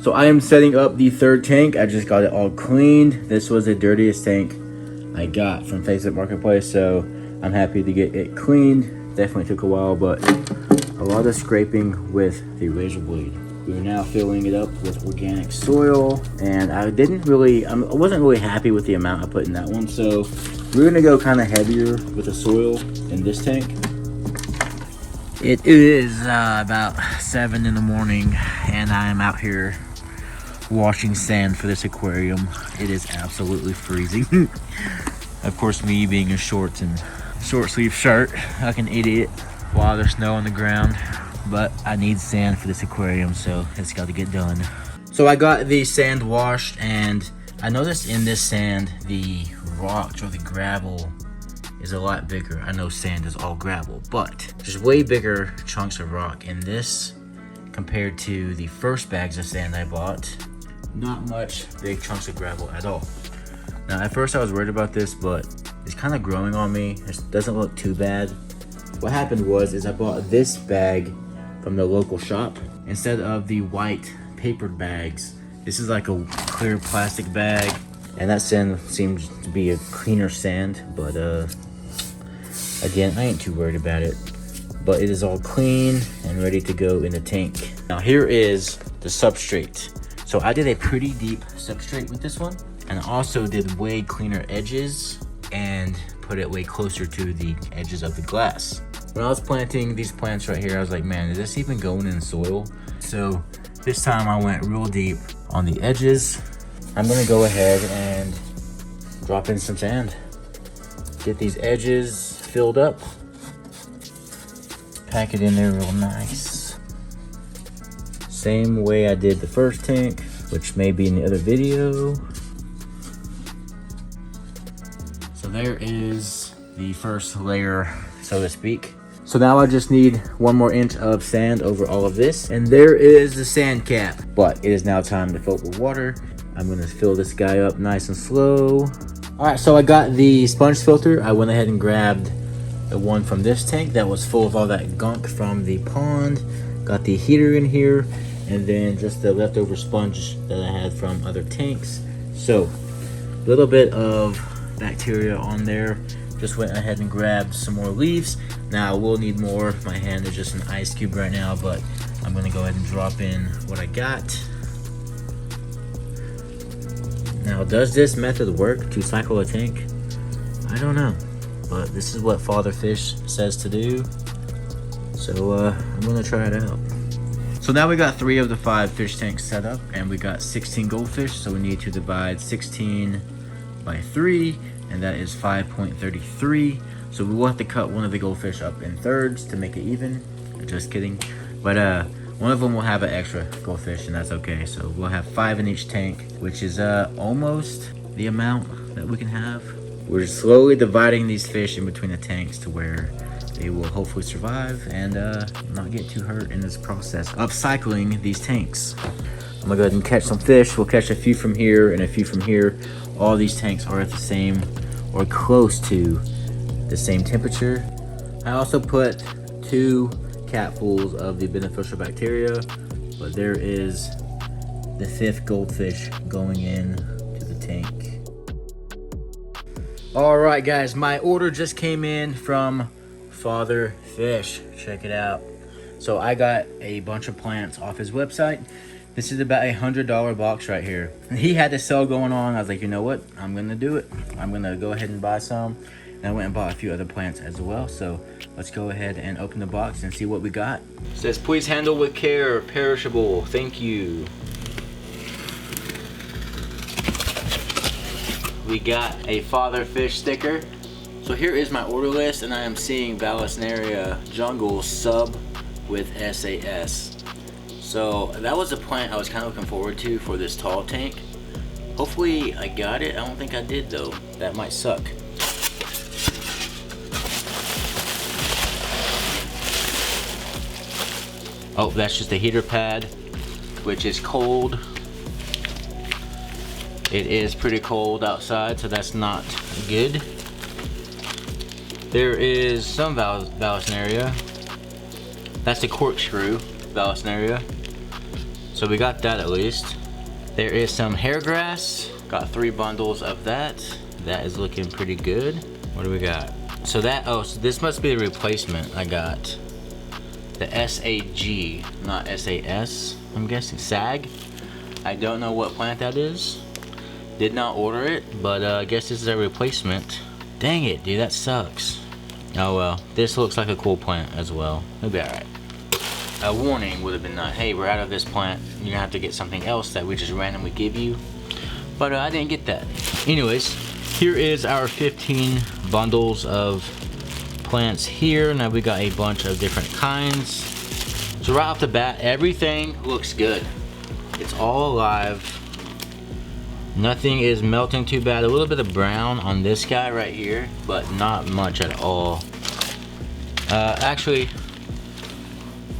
So I am setting up the third tank. I just got it all cleaned. This was the dirtiest tank I got from Facebook Marketplace, so I'm happy to get it cleaned. Definitely took a while, but a lot of scraping with the razor blade. We are now filling it up with organic soil, and I wasn't really happy with the amount I put in that one, so we're gonna go kind of heavier with the soil in this tank. It is about 7 in the morning, and I am out here washing sand for this aquarium. It is absolutely freezing. Of course, me being in shorts and short sleeve shirt like an idiot while there's snow on the ground, but I need sand for this aquarium, so it's got to get done. So I got the sand washed, and I noticed in this sand the rocks or the gravel is a lot bigger. I know sand is all gravel, but there's way bigger chunks of rock in this compared to the first bags of sand I bought. Not much big chunks of gravel at all. Now at first I was worried about this, but it's kind of growing on me. It doesn't look too bad. What happened was I bought this bag from the local shop instead of the white papered bags. This is like a clear plastic bag, and that sand seems to be a cleaner sand, but again, I ain't too worried about it. But it is all clean and ready to go in the tank. Now here is the substrate. So I did a pretty deep substrate with this one, and I also did way cleaner edges and put it way closer to the edges of the glass. When I was planting these plants right here, I was like, man, is this even going in soil? So this time I went real deep on the edges. I'm gonna go ahead and drop in some sand. Get these edges filled up. Pack it in there real nice. Same way I did the first tank, which may be in the other video. So there is the first layer, so to speak. So now I just need 1 more inch of sand over all of this, and there is the sand cap. But it is now time to fill it with water. I'm gonna fill this guy up nice and slow. All right, so I got the sponge filter. I went ahead and grabbed the one from this tank that was full of all that gunk from the pond. Got the heater in here, and then just the leftover sponge that I had from other tanks. So a little bit of bacteria on there. Just went ahead and grabbed some more leaves. Now I will need more. My hand is just an ice cube right now, but I'm gonna go ahead and drop in what I got. Now, does this method work to cycle a tank? I don't know, but this is what Father Fish says to do. So I'm gonna try it out. So now we got 3 of the 5 fish tanks set up, and we got 16 goldfish. So we need to divide 16 by 3, and that is 5.33. So we will have to cut one of the goldfish up in thirds to make it even. Just kidding. But one of them will have an extra goldfish, and that's okay. So we'll have 5 in each tank, which is almost the amount that we can have. We're slowly dividing these fish in between the tanks to where they will hopefully survive and not get too hurt in this process of cycling these tanks. I'm gonna go ahead and catch some fish. We'll catch a few from here and a few from here. All these tanks are at the same or close to the same temperature. I also put 2 capfuls of the beneficial bacteria, but there is the 5th goldfish going in to the tank. All right, guys, my order just came in from Father Fish. Check it out. So I got a bunch of plants off his website. This is about $100 box right here. He had the sale going on. I was like, you know what? I'm gonna do it. I'm gonna go ahead and buy some. And I went and bought a few other plants as well. So let's go ahead and open the box and see what we got. It says, please handle with care, perishable. Thank you. We got a Father Fish sticker. So here is my order list, and I am seeing Vallisneria Jungle sub with SAS. So that was a plant I was kind of looking forward to for this tall tank. Hopefully I got it. I don't think I did though. That might suck. Oh, that's just a heater pad, which is cold. It is pretty cold outside, so that's not good. There is some Vallisneria. That's a corkscrew Vallisneria. So we got that at least. There is some hair grass. Got 3 bundles of that. That is looking pretty good. What do we got? So that, oh, so this must be the replacement. I got the SAG, not SAS, I'm guessing, SAG. I don't know what plant that is. Did not order it, but I guess this is a replacement. Dang it, dude, that sucks. Oh well, this looks like a cool plant as well. It'll be alright. A warning would have been nice. Hey, we're out of this plant. You're gonna have to get something else that we just randomly give you. But I didn't get that. Anyways, here is our 15 bundles of plants here. Now we got a bunch of different kinds. So right off the bat, everything looks good. It's all alive. Nothing is melting too bad. A little bit of brown on this guy right here, but not much at all. Actually,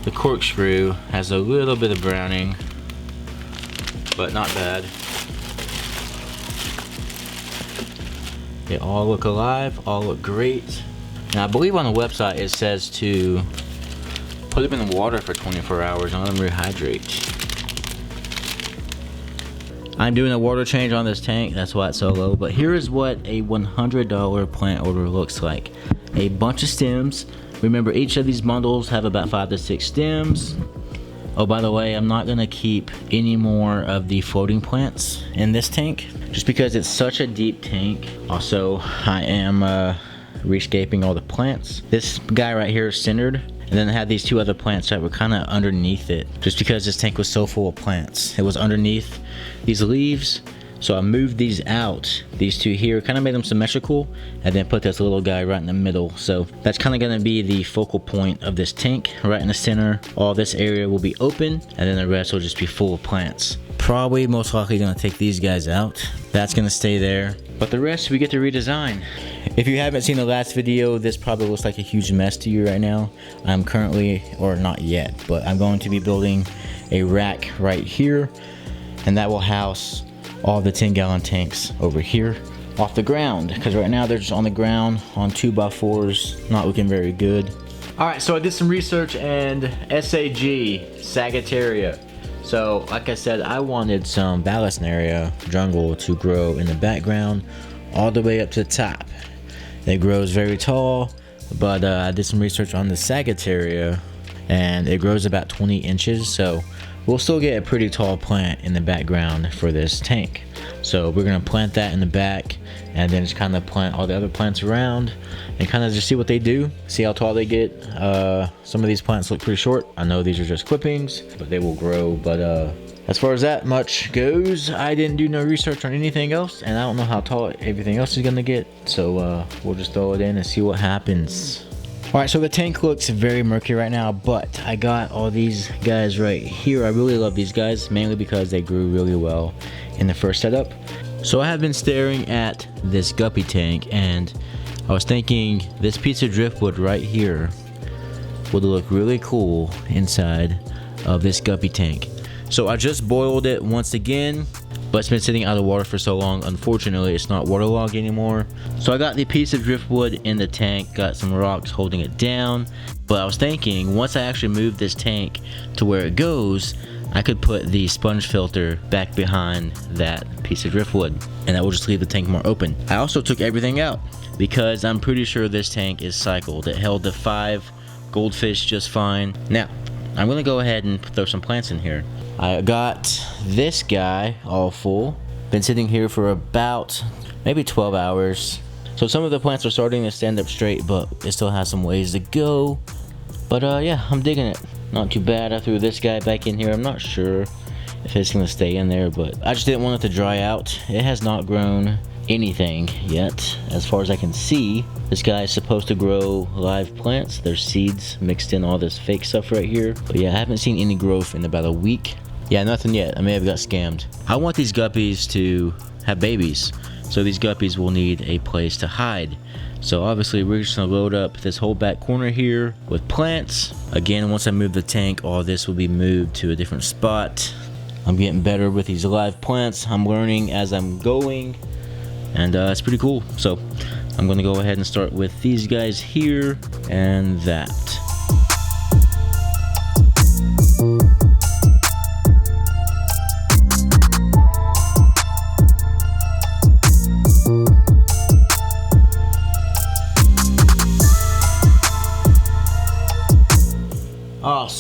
the corkscrew has a little bit of browning, but not bad. They all look alive, all look great. Now I believe on the website it says to put them in the water for 24 hours and let them rehydrate. I'm doing a water change on this tank, that's why it's so low. But here is what a $100 plant order looks like. A bunch of stems. Remember, each of these bundles have about 5 to 6 stems. Oh, by the way, I'm not gonna keep any more of the floating plants in this tank, just because it's such a deep tank. Also, I am rescaping all the plants. This guy right here is centered. And then I had these 2 other plants that were kind of underneath it, just because this tank was so full of plants. It was underneath these leaves, so I moved these out. These 2 here, kind of made them symmetrical, and then put this little guy right in the middle. So that's kind of going to be the focal point of this tank, right in the center. All this area will be open, and then the rest will just be full of plants. Probably most likely going to take these guys out. That's going to stay there, but the rest we get to redesign. If you haven't seen the last video, this probably looks like a huge mess to you right now. I'm currently, or not yet, but I'm going to be building a rack right here, and that will house all the 10-gallon tanks over here off the ground, because right now they're just on the ground on 2x4s, not looking very good. Alright, so I did some research, and SAG, Sagittaria. So like I said, I wanted some Balasnaria jungle to grow in the background all the way up to the top. It grows very tall, but I did some research on the Sagittaria, and it grows about 20 inches, so we'll still get a pretty tall plant in the background for this tank. So we're gonna plant that in the back, and then just kind of plant all the other plants around and kind of just see what they do, see how tall they get. Some of these plants look pretty short. I know these are just clippings, but they will grow. But as far as that much goes, I didn't do no research on anything else, and I don't know how tall everything else is gonna get. So we'll just throw it in and see what happens. Alright, so the tank looks very murky right now, but I got all these guys right here. I really love these guys, mainly because they grew really well in the first setup. So I have been staring at this guppy tank, and I was thinking this piece of driftwood right here would look really cool inside of this guppy tank. So I just boiled it once again, but it's been sitting out of water for so long, unfortunately it's not waterlogged anymore. So I got the piece of driftwood in the tank, got some rocks holding it down, but I was thinking once I actually move this tank to where it goes, I could put the sponge filter back behind that piece of driftwood, and that will just leave the tank more open. I also took everything out because I'm pretty sure this tank is cycled. It held the 5 goldfish just fine. Now I'm gonna go ahead and throw some plants in here. I got this guy all full. Been sitting here for about maybe 12 hours. So some of the plants are starting to stand up straight, but it still has some ways to go. But yeah, I'm digging it. Not too bad. I threw this guy back in here. I'm not sure if it's gonna stay in there, but I just didn't want it to dry out. It has not grown anything yet, as far as I can see. This guy is supposed to grow live plants. There's seeds mixed in all this fake stuff right here. But yeah, I haven't seen any growth in about a week. Yeah, nothing yet. I may have got scammed. I want these guppies to have babies, so these guppies will need a place to hide. So obviously we're just gonna load up this whole back corner here with plants. Again, once I move the tank, all this will be moved to a different spot. I'm getting better with these live plants. I'm learning as I'm going, and it's pretty cool. So I'm gonna go ahead and start with these guys here and that.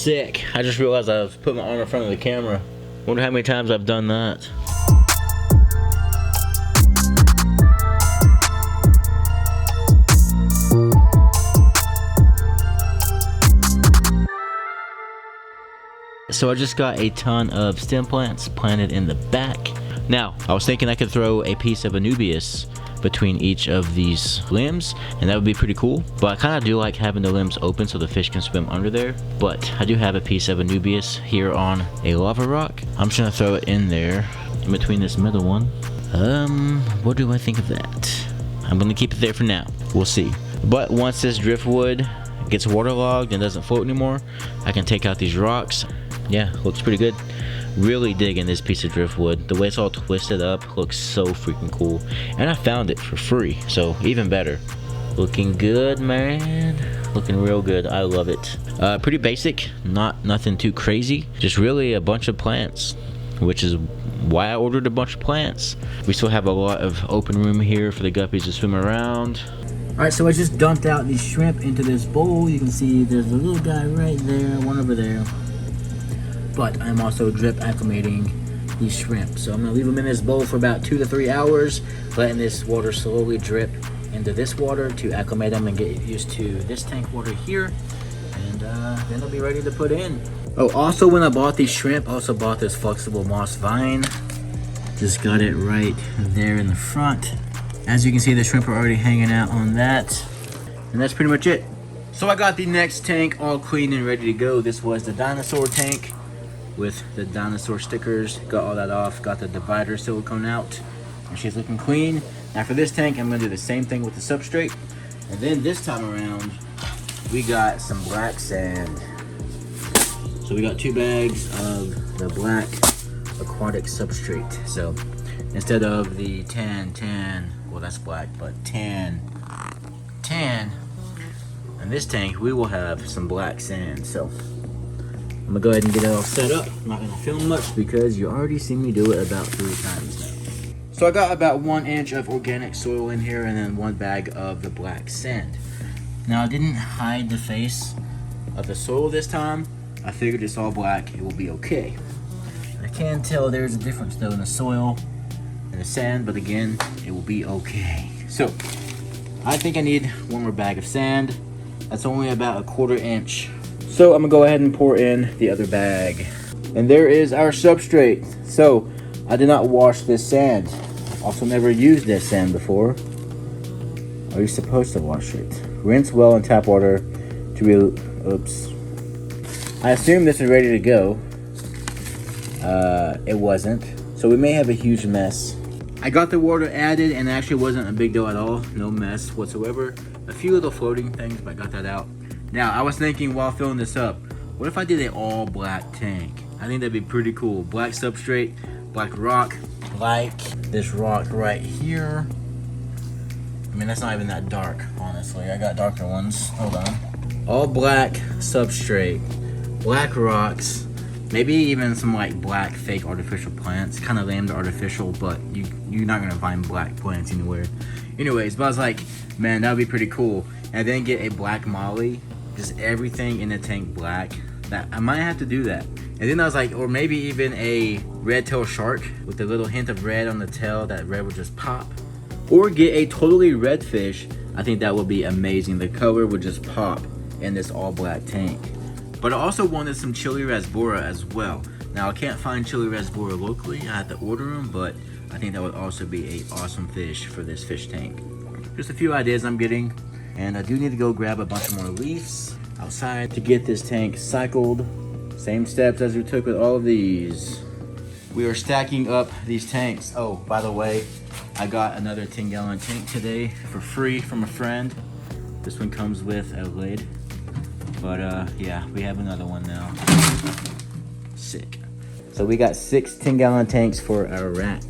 Sick. I just realized I was putting my arm in front of the camera. Wonder how many times I've done that. So I just got a ton of stem plants planted in the back. Now, I was thinking I could throw a piece of Anubias between each of these limbs, and that would be pretty cool. But I kind of do like having the limbs open so the fish can swim under there. But I do have a piece of Anubias here on a lava rock. I'm just gonna throw it in there, in between this middle one. What do I think of that? I'm gonna keep it there for now. We'll see. But once this driftwood gets waterlogged and doesn't float anymore, I can take out these rocks. Yeah, looks pretty good. Really digging this piece of driftwood. The way it's all twisted up looks so freaking cool. And I found it for free, so even better. Looking good, man. Looking real good. I love it. Pretty basic, nothing too crazy. Just really a bunch of plants, which is why I ordered a bunch of plants. We still have a lot of open room here for the guppies to swim around. Alright, so I just dumped out these shrimp into this bowl. You can see there's a little guy right there, one over there. But I'm also drip acclimating these shrimp. So I'm gonna leave them in this bowl for about 2 to 3 hours, letting this water slowly drip into this water to acclimate them and get used to this tank water here. And then they'll be ready to put in. Oh, also when I bought these shrimp, I also bought this flexible moss vine. Just got it right there in the front. As you can see, the shrimp are already hanging out on that. And that's pretty much it. So I got the next tank all clean and ready to go. This was the dinosaur tank with the dinosaur stickers. Got all that off, got the divider silicone out, and she's looking clean. Now for this tank, I'm gonna do the same thing with the substrate. And then this time around, we got some black sand. So we got 2 bags of the black aquatic substrate. So instead of the tan, well that's black, but tan, in this tank, we will have some black sand. So I'm gonna go ahead and get it all set up. I'm not gonna film much because you already seen me do it about 3 times now. So I got about 1 inch of organic soil in here and then 1 bag of the black sand. Now I didn't hide the face of the soil this time. I figured it's all black, it will be okay. I can tell there's a difference though in the soil and the sand, but again, it will be okay. So I think I need 1 more bag of sand. That's only about 1/4 inch. So I'm gonna go ahead and pour in the other bag. And there is our substrate. So I did not wash this sand. Also never used this sand before. Are you supposed to wash it? Rinse well in tap water to be, oops. I assume this is ready to go. It wasn't. So we may have a huge mess. I got the water added and it actually wasn't a big deal at all. No mess whatsoever. A few little floating things, but I got that out. Now, I was thinking while filling this up, what if I did an all black tank? I think that'd be pretty cool. Black substrate, black rock, like this rock right here. I mean, that's not even that dark, honestly. I got darker ones. Hold on. All black substrate, black rocks, maybe even some like black fake artificial plants. Kind of lame to artificial, but you're not gonna find black plants anywhere. Anyways, but I was like, man, that would be pretty cool. And then get a black molly. Just everything in the tank black. That I might have to do that. And then I was like, or maybe even a red tail shark with a little hint of red on the tail. That red would just pop. Or get a totally red fish. I think that would be amazing. The color would just pop in this all black tank. But I also wanted some chili rasbora as well. Now I can't find chili rasbora locally. I have to order them, but I think that would also be an awesome fish for this fish tank. Just a few ideas I'm getting. And I do need to go grab a bunch more leaves outside to get this tank cycled. Same steps as we took with all of these. We are stacking up these tanks. Oh, by the way, I got another 10-gallon tank today for free from a friend. This one comes with a lid. But yeah, we have another one now. Sick. So we got 6 10-gallon tanks for our rack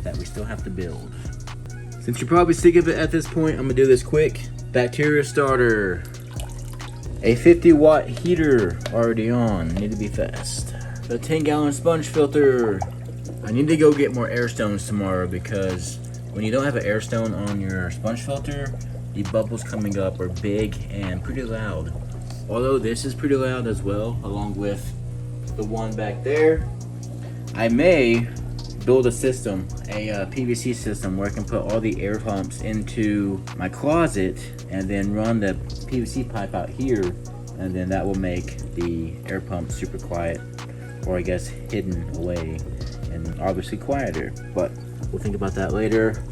that we still have to build. Since you're probably sick of it at this point, I'm gonna do this quick. Bacteria starter, a 50-watt heater already on, need to be fast. The 10-gallon sponge filter. I need to go get more air stones tomorrow because when you don't have an air stone on your sponge filter, the bubbles coming up are big and pretty loud. Although this is pretty loud as well, along with the one back there. I may build a system, a PVC system, where I can put all the air pumps into my closet and then run the PVC pipe out here, and then that will make the air pump super quiet, or I guess hidden away and obviously quieter, but we'll think about that later.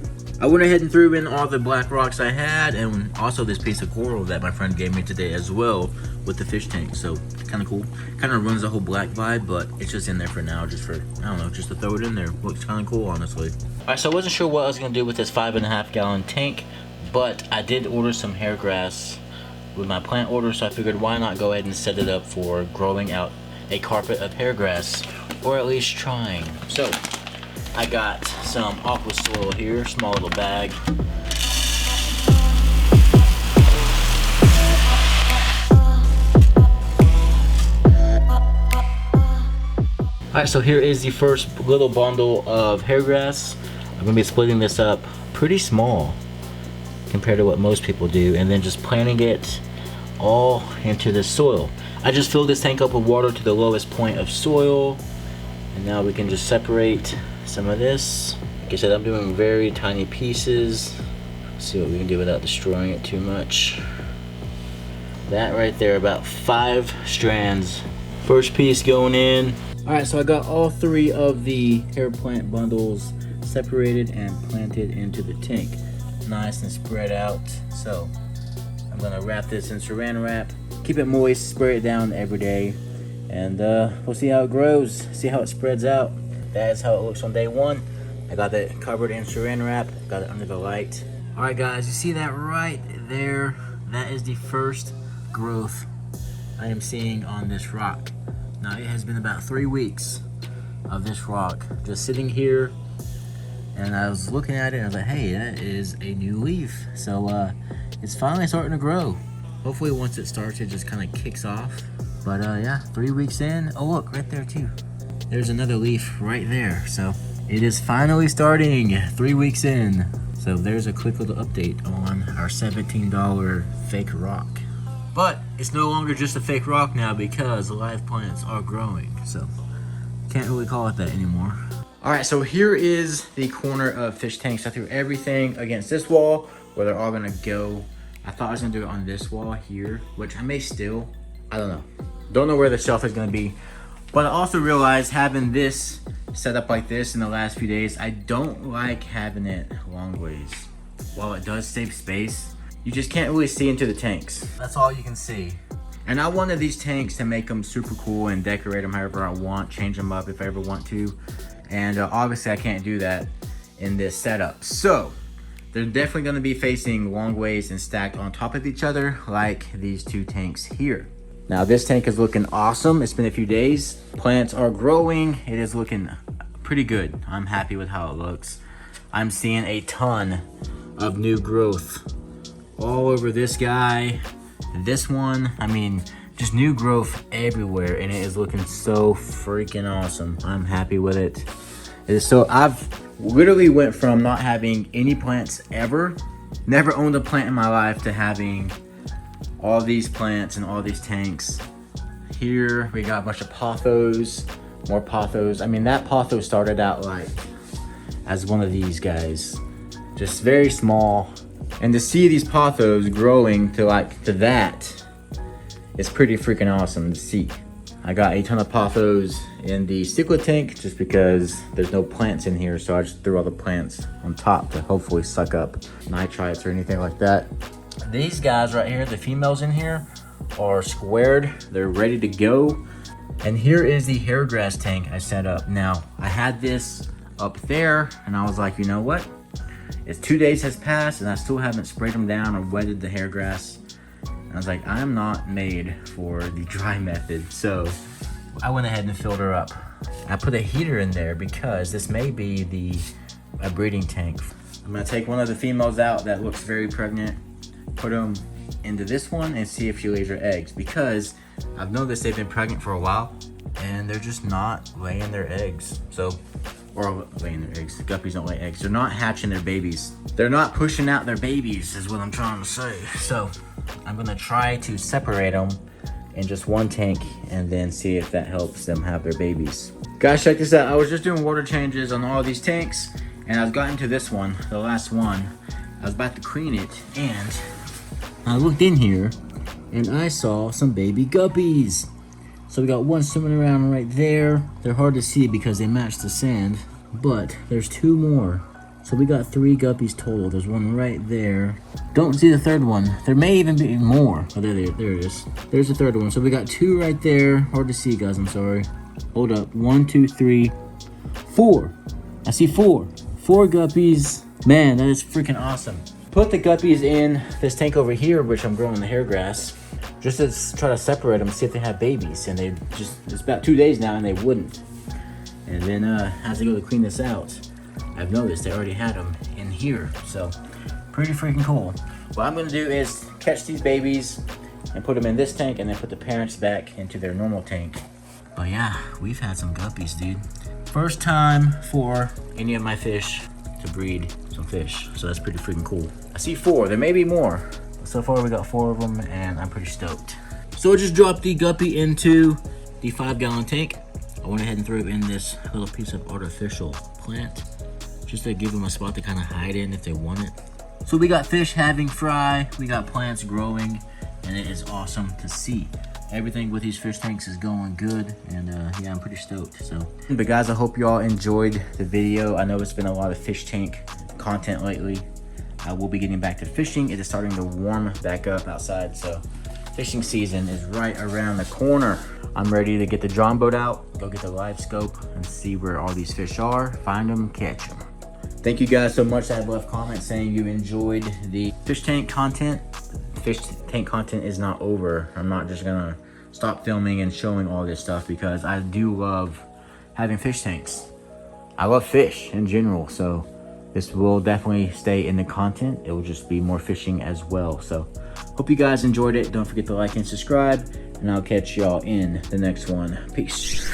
I went ahead and threw in all the black rocks I had, and also this piece of coral that my friend gave me today as well with the fish tank. So kind of cool. Kind of runs the whole black vibe, but it's just in there for now, just for, I don't know, just to throw it in there. Looks kind of cool, honestly. All right, so I wasn't sure what I was gonna do with this 5.5 gallon tank, but I did order some hair grass with my plant order, so I figured why not go ahead and set it up for growing out a carpet of hair grass, or at least trying. So I got some aqua soil here, small little bag. Alright, so here is the first little bundle of hair grass. I'm gonna be splitting this up pretty small compared to what most people do, and then just planting it all into the soil. I just filled this tank up with water to the lowest point of soil, and now we can just separate some of this. Like I said, I'm doing very tiny pieces. Let's see what we can do without destroying it too much. That right there, about 5 strands. First piece going in. Alright, so I got all 3 of the hair plant bundles separated and planted into the tank. Nice and spread out. So I'm gonna wrap this in saran wrap, keep it moist, spray it down every day, and we'll see how it grows, see how it spreads out. That is how it looks on day 1. I got it covered in saran wrap, got it under the light. Alright guys, you see that right there? That is the first growth I am seeing on this rock. Now it has been about 3 weeks of this rock just sitting here, and I was looking at it and I was like, hey, that is a new leaf. So it's finally starting to grow. Hopefully once it starts, it just kind of kicks off. But yeah, 3 weeks in. Oh look, right there too. There's another leaf right there. So it is finally starting 3 weeks in. So there's a quick little update on our $17 fake rock. But it's no longer just a fake rock now because live plants are growing. So can't really call it that anymore. All right, so here is the corner of fish tanks. I threw everything against this wall where they're all gonna go. I thought I was gonna do it on this wall here, which I may still, I don't know. Don't know where the shelf is gonna be. But I also realized having this set up like this in the last few days, I don't like having it long ways. While it does save space, you just can't really see into the tanks. That's all you can see. And I wanted these tanks to make them super cool and decorate them however I want, change them up if I ever want to. And obviously I can't do that in this setup. So they're definitely gonna be facing long ways and stacked on top of each other like these 2 tanks here. Now this tank is looking awesome. It's been a few days. Plants are growing. It is looking pretty good. I'm happy with how it looks. I'm seeing a ton of new growth all over this guy, this one. I mean, just new growth everywhere, and it is looking so freaking awesome. I'm happy with it. So I've literally went from not having any plants ever, never owned a plant in my life, to having all these plants and all these tanks. Here we got a bunch of pothos, more pothos. I mean, that potho started out like as one of these guys, just very small. And to see these pothos growing to that is pretty freaking awesome to see. I got a ton of pothos in the cichlid tank just because there's no plants in here, so I just threw all the plants on top to hopefully suck up nitrites or anything like that. These guys right here, the females in here, are squared. They're ready to go. And here is the hair grass tank I set up. Now, I had this up there, and I was like, you know what? It's 2 days has passed and I still haven't sprayed them down or wetted the hair grass. And I was like, I'm not made for the dry method. So I went ahead and filled her up. I put a heater in there because this may be a breeding tank. I'm gonna take one of the females out that looks very pregnant, put them into this one and see if she lays her eggs, because I've noticed they've been pregnant for a while and they're just not laying their eggs. Or laying their eggs. Guppies don't lay eggs. They're not hatching their babies. They're not pushing out their babies is what I'm trying to say. So I'm gonna try to separate them in just one tank and then see if that helps them have their babies. Guys, check this out. I was just doing water changes on all these tanks, and I've gotten to this one, the last one. I was about to clean it, and I looked in here and I saw some baby guppies. So we got one swimming around right there. They're hard to see because they match the sand, but there's 2 more. So we got 3 guppies total. There's one right there. Don't see the third one. There may even be more. Oh, there it is. There's the third one. So we got 2 right there. Hard to see, guys, I'm sorry. Hold up, 1, 2, 3, 4. I see 4 guppies. Man, that is freaking awesome. Put the guppies in this tank over here, which I'm growing the hair grass, just to try to separate them, see if they have babies. And they just, it's about 2 days now and they wouldn't. And then as I go to clean this out, I've noticed they already had them in here. So pretty freaking cool. What I'm gonna do is catch these babies and put them in this tank and then put the parents back into their normal tank. But yeah, we've had some guppies, dude. First time for any of my fish to breed some fish. So that's pretty freaking cool. I see 4, there may be more. So far we got 4 of them and I'm pretty stoked. So I just dropped the guppy into the 5-gallon tank. I went ahead and threw it in this little piece of artificial plant, just to give them a spot to kind of hide in if they want it. So we got fish having fry, we got plants growing, and it is awesome to see. Everything with these fish tanks is going good, and yeah, I'm pretty stoked. So, but guys, I hope you all enjoyed the video. I know it's been a lot of fish tank content lately. I will be getting back to fishing. It is starting to warm back up outside, so fishing season is right around the corner. I'm ready to get the John boat out, go get the live scope, and see where all these fish are, find them, catch them. Thank you guys so much that have left comments saying you enjoyed the fish tank content. Fish tank content is not over. I'm not just gonna stop filming and showing all this stuff because I do love having fish tanks. I love fish in general, so this will definitely stay in the content. It will just be more fishing as well. So hope you guys enjoyed it. Don't forget to like and subscribe, and I'll catch y'all in the next one. Peace.